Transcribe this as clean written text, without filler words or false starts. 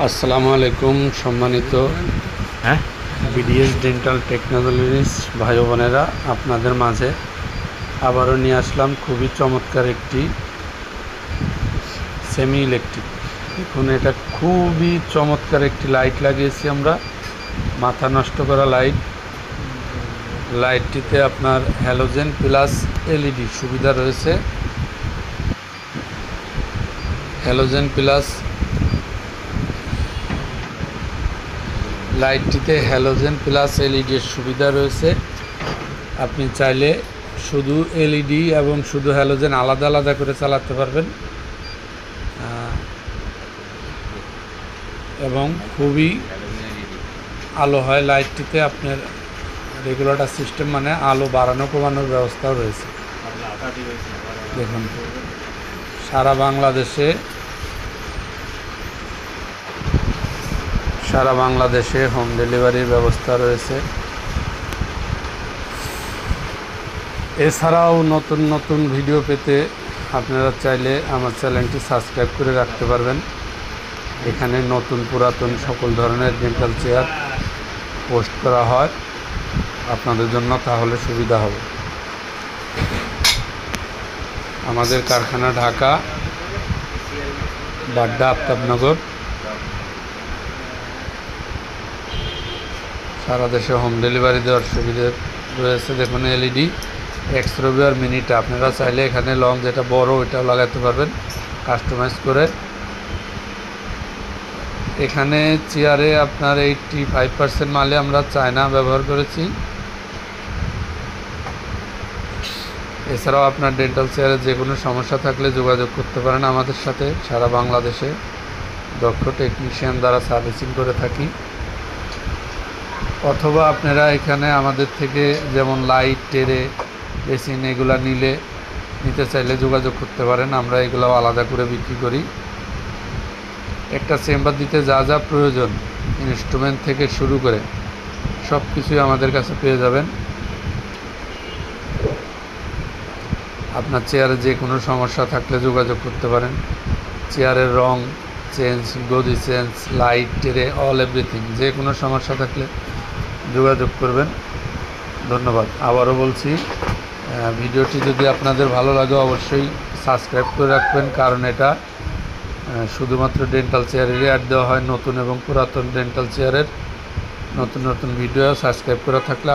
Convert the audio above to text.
আসসালামু আলাইকুম সম্মানিত বিডিএস ডেন্টাল টেকনোলজিস ভাই বোনেরা, আপনাদের মাঝে আবারও নিয়ে আসলাম খুবই চমৎকার একটি সেমি ইলেকট্রিক। দেখুন, এটা খুবই চমৎকার একটি লাইট লাগিয়েছি আমরা, মাথা নষ্ট করা লাইট। লাইটটিতে আপনার হ্যালোজেন প্লাস এলইডি সুবিধা রয়েছে। লাইটটিতে হ্যালোজেন প্লাস এলইডির সুবিধা রয়েছে। আপনি চাইলে শুধু এলইডি এবং শুধু হ্যালোজেন আলাদা আলাদা করে চালাতে পারবেন এবং খুবই আলো হয়। লাইটটিতে আপনার রেগুলেটর সিস্টেম, মানে আলো বাড়ানো কমানোর ব্যবস্থাও রয়েছে। দেখুন, সারা বাংলাদেশে হোম ডেলিভারির ব্যবস্থা রয়েছে। এছাড়াও নতুন নতুন ভিডিও পেতে আপনারা চাইলে আমার চ্যানেলটি সাবস্ক্রাইব করে রাখতে পারবেন। এখানে নতুন পুরাতন সকল ধরনের ডেন্টাল চেয়ার পোস্ট করা হয় আপনাদের জন্য, তাহলে সুবিধা হবে। আমাদের কারখানা ঢাকা বাড্ডা আফতাবনগর। সারা দেশে হোম ডেলিভারি দেওয়ার সুবিধা রয়েছে। দেখুন, এলইডি এক্স-রবি আর মিনিটা আপনারা চাইলে এখানে লং যেটা বড় ওইটাও লাগাতে পারবেন কাস্টমাইজ করে। এখানে চেয়ারে আপনার 85% মালে আমরা চায়না ব্যবহার করেছি। এছাড়াও আপনার ডেন্টাল চেয়ারে যে কোনো সমস্যা থাকলে যোগাযোগ করতে পারেন আমাদের সাথে। সারা বাংলাদেশে দক্ষ টেকনিশিয়ান দ্বারা সার্ভিসিং করে থাকি। অথবা আপনারা এখানে আমাদের থেকে যেমন লাইট, টেরে, বেসিন এগুলো নিতে চাইলে যোগাযোগ করতে পারেন। আমরা এগুলো আলাদা করে বিক্রি করি। একটা চেম্বার দিতে যা যা প্রয়োজন, ইনস্ট্রুমেন্ট থেকে শুরু করে সব কিছুই আমাদের কাছে পেয়ে যাবেন। আপনার চেয়ারে যে কোনো সমস্যা থাকলে যোগাযোগ করতে পারেন। চেয়ারের রং চেঞ্জ, গদি চেঞ্জ, লাইট, টেরে, অল এভরিথিং, যে কোনো সমস্যা থাকলে যোগাযোগ করবেন। ধন্যবাদ। আবারও বলছি, ভিডিওটি যদি আপনাদের ভালো লাগে অবশ্যই সাবস্ক্রাইব করে রাখবেন, কারণ এটা শুধুমাত্র ডেন্টাল চেয়ারেরই অ্যাড দেওয়া হয়। নতুন এবং পুরাতন ডেন্টাল চেয়ারের নতুন নতুন ভিডিও সাবস্ক্রাইব করা থাকলে